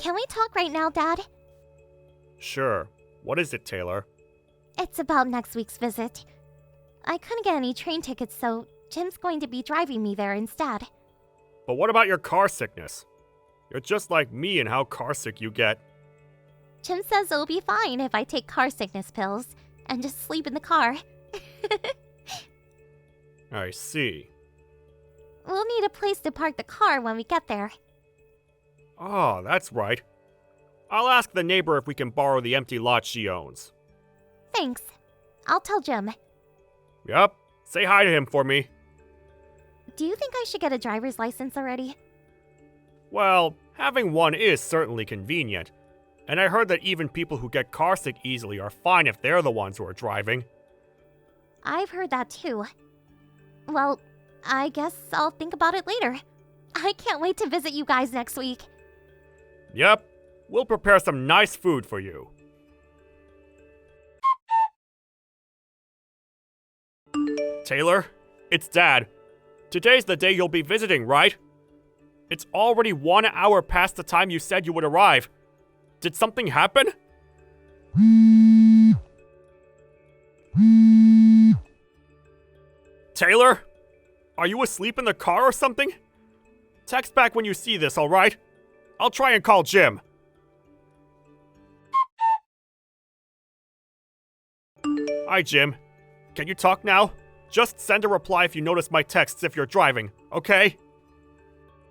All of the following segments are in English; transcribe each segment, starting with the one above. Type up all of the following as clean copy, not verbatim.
Can we talk right now, Dad? Sure. What is it, Taylor? It's about next week's visit. I couldn't get any train tickets, so Jim's going to be driving me there instead. But what about your car sickness? You're just like me in how car sick you get. Jim says it'll be fine if I take car sickness pills and just sleep in the car. I see. We'll need a place to park the car when we get there. Oh, that's right. I'll ask the neighbor if we can borrow the empty lot she owns. Thanks. I'll tell Jim. Yup. Say hi to him for me. Do you think I should get a driver's license already? Well, having one is certainly convenient. And I heard that even people who get car sick easily are fine if they're the ones who are driving. I've heard that too. Well, I guess I'll think about it later. I can't wait to visit you guys next week. Yep. We'll prepare some nice food for you. Taylor, it's Dad. Today's the day you'll be visiting, right? It's already 1 hour past the time you said you would arrive. Did something happen? Taylor? Are you asleep in the car or something? Text back when you see this, alright? I'll try and call Jim. Hi, Jim. Can you talk now? Just send a reply if you notice my texts if you're driving, okay?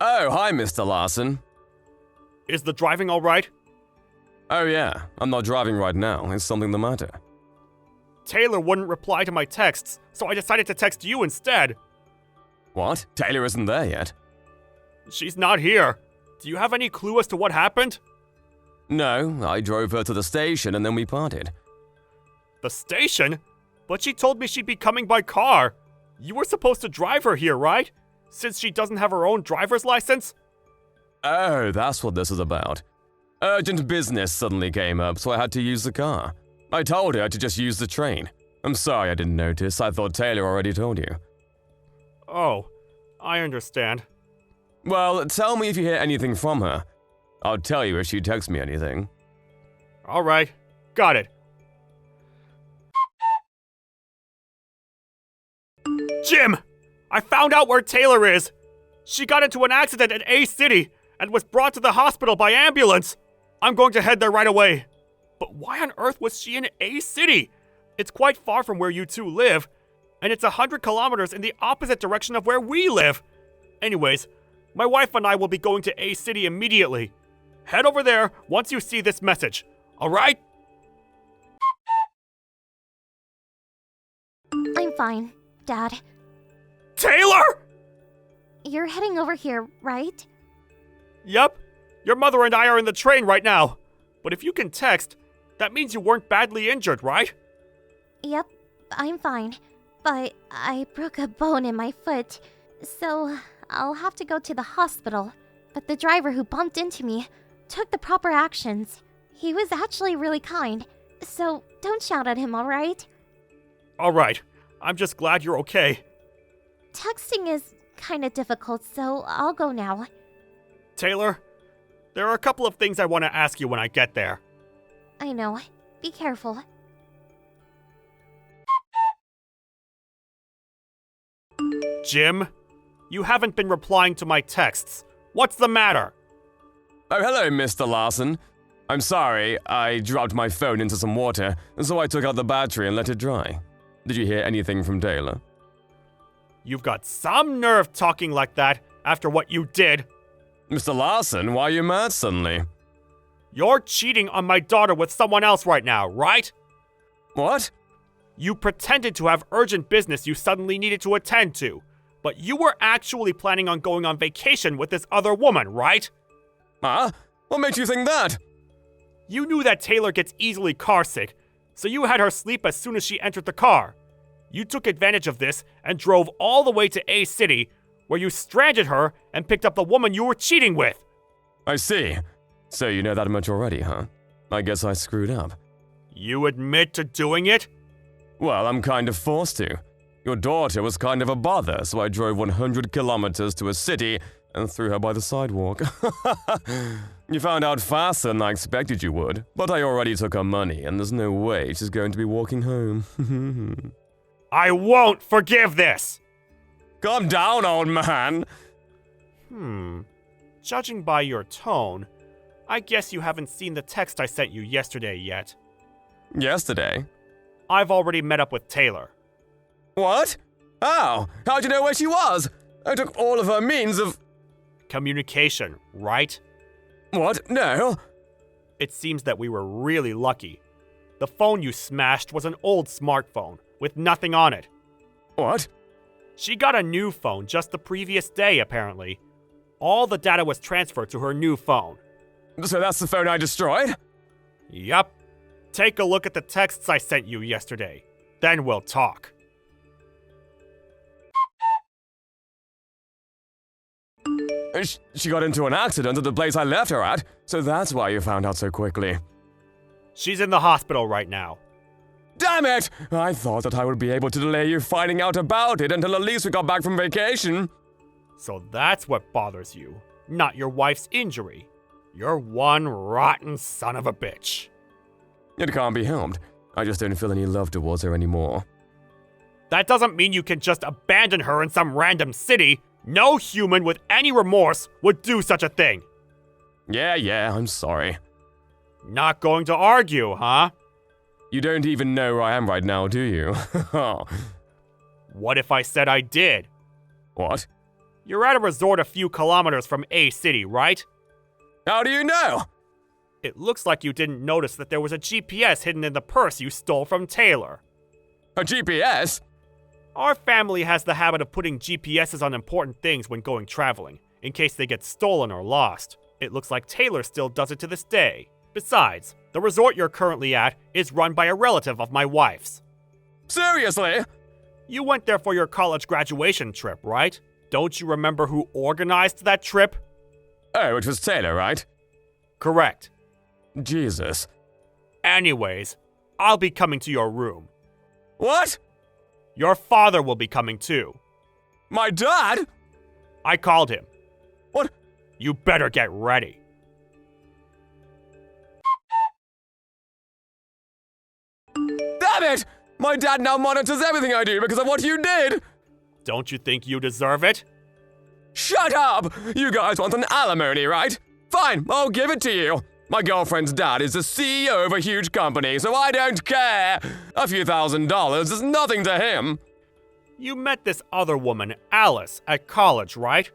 Oh, hi, Mr. Larson. Is the driving alright? Oh yeah, I'm not driving right now. Is something the matter? Taylor wouldn't reply to my texts, so I decided to text you instead. What? Taylor isn't there yet? She's not here. Do you have any clue as to what happened? No, I drove her to the station and then we parted. The station? But she told me she'd be coming by car. You were supposed to drive her here, right? Since she doesn't have her own driver's license? Oh, that's what this is about. Urgent business suddenly came up, so I had to use the car. I told her to just use the train. I'm sorry I didn't notice. I thought Taylor already told you. Oh, I understand. Well, tell me if you hear anything from her. I'll tell you if she texts me anything. Alright, got it. Jim! I found out where Taylor is! She got into an accident at A City and was brought to the hospital by ambulance. I'm going to head there right away. But why on earth was she in A City? It's quite far from where you two live, and it's 100 kilometers in the opposite direction of where we live. Anyways, my wife and I will be going to A City immediately. Head over there once you see this message, alright? I'm fine, Dad. Taylor! You're heading over here, right? Yep. Your mother and I are in the train right now. But if you can text, that means you weren't badly injured, right? Yep, I'm fine. But I broke a bone in my foot, so I'll have to go to the hospital. But the driver who bumped into me took the proper actions. He was actually really kind, so don't shout at him, alright? Alright. I'm just glad you're okay. Texting is kinda difficult, so I'll go now. Taylor, there are a couple of things I want to ask you when I get there. I know. Be careful. Jim, you haven't been replying to my texts. What's the matter? Oh, hello, Mr. Larson. I'm sorry, I dropped my phone into some water, so I took out the battery and let it dry. Did you hear anything from Taylor? You've got some nerve talking like that after what you did. Mr. Larson, why are you mad suddenly? You're cheating on my daughter with someone else right now, right? What? You pretended to have urgent business you suddenly needed to attend to, but you were actually planning on going on vacation with this other woman, right? Huh? What made you think that? You knew that Taylor gets easily carsick, so you had her sleep as soon as she entered the car. You took advantage of this and drove all the way to A City, where you stranded her and picked up the woman you were cheating with. I see. So you know that much already, huh? I guess I screwed up. You admit to doing it? Well, I'm kind of forced to. Your daughter was kind of a bother, so I drove 100 kilometers to a city and threw her by the sidewalk. You found out faster than I expected you would, but I already took her money, and there's no way she's going to be walking home. I won't forgive this! Calm down, old man! Judging by your tone, I guess you haven't seen the text I sent you yesterday yet. Yesterday? I've already met up with Taylor. What? How? How'd you know where she was? I took all of her means of... Communication, right? What? No. It seems that we were really lucky. The phone you smashed was an old smartphone, with nothing on it. What? She got a new phone just the previous day, apparently. All the data was transferred to her new phone. So that's the phone I destroyed? Yup. Take a look at the texts I sent you yesterday. Then we'll talk. She got into an accident at the place I left her at, so that's why you found out so quickly. She's in the hospital right now. Damn it! I thought that I would be able to delay you finding out about it until at least we got back from vacation. So that's what bothers you, not your wife's injury. You're one rotten son of a bitch. It can't be helped. I just don't feel any love towards her anymore. That doesn't mean you can just abandon her in some random city. No human with any remorse would do such a thing. Yeah, I'm sorry. Not going to argue, huh? You don't even know where I am right now, do you? What if I said I did? What? You're at a resort a few kilometers from A City, right? How do you know? It looks like you didn't notice that there was a GPS hidden in the purse you stole from Taylor. A GPS? Our family has the habit of putting GPSs on important things when going traveling, in case they get stolen or lost. It looks like Taylor still does it to this day. Besides, the resort you're currently at is run by a relative of my wife's. Seriously? You went there for your college graduation trip, right? Don't you remember who organized that trip? Oh, it was Taylor, right? Correct. Jesus. Anyways, I'll be coming to your room. What? Your father will be coming too. My dad? I called him. What? You better get ready. Damn it! My dad now monitors everything I do because of what you did! Don't you think you deserve it? Shut up! You guys want an alimony, right? Fine, I'll give it to you. My girlfriend's dad is the CEO of a huge company, so I don't care. A few $1,000s is nothing to him. You met this other woman, Alice, at college, right?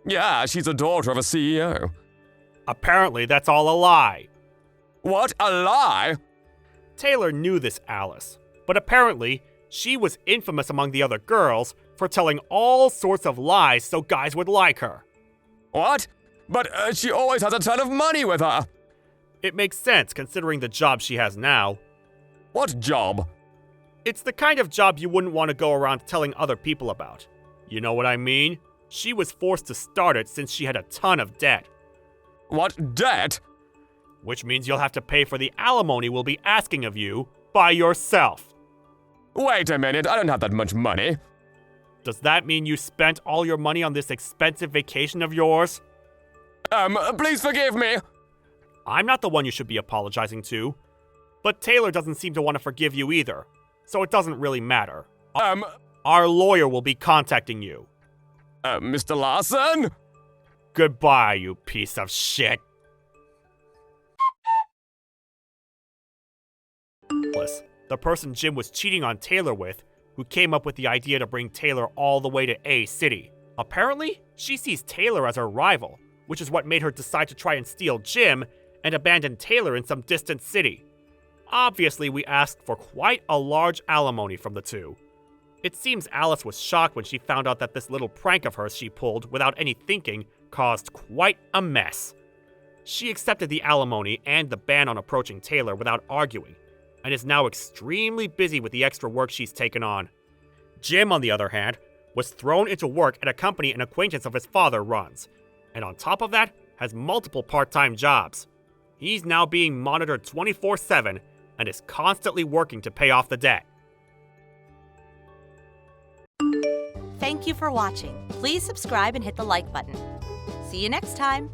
Yeah, she's the daughter of a CEO. Apparently, that's all a lie. What? A lie? Taylor knew this Alice, but apparently, she was infamous among the other girls for telling all sorts of lies so guys would like her. What? But she always has a ton of money with her. It makes sense considering the job she has now. What job? It's the kind of job you wouldn't want to go around telling other people about. You know what I mean? She was forced to start it since she had a ton of debt. What debt? Which means you'll have to pay for the alimony we'll be asking of you by yourself. Wait a minute, I don't have that much money. Does that mean you spent all your money on this expensive vacation of yours? Please forgive me. I'm not the one you should be apologizing to. But Taylor doesn't seem to want to forgive you either, so it doesn't really matter. Our lawyer will be contacting you. Mr. Larson? Goodbye, you piece of shit. The person Jim was cheating on Taylor with, who came up with the idea to bring Taylor all the way to A City. Apparently, she sees Taylor as her rival, which is what made her decide to try and steal Jim and abandon Taylor in some distant city. Obviously, we asked for quite a large alimony from the two. It seems Alice was shocked when she found out that this little prank of hers she pulled without any thinking caused quite a mess. She accepted the alimony and the ban on approaching Taylor without arguing, and is now extremely busy with the extra work she's taken on. Jim, on the other hand, was thrown into work at a company an acquaintance of his father runs, and on top of that, has multiple part-time jobs. He's now being monitored 24/7 and is constantly working to pay off the debt. thank you for watching. Please subscribe and hit the like button. See you next time.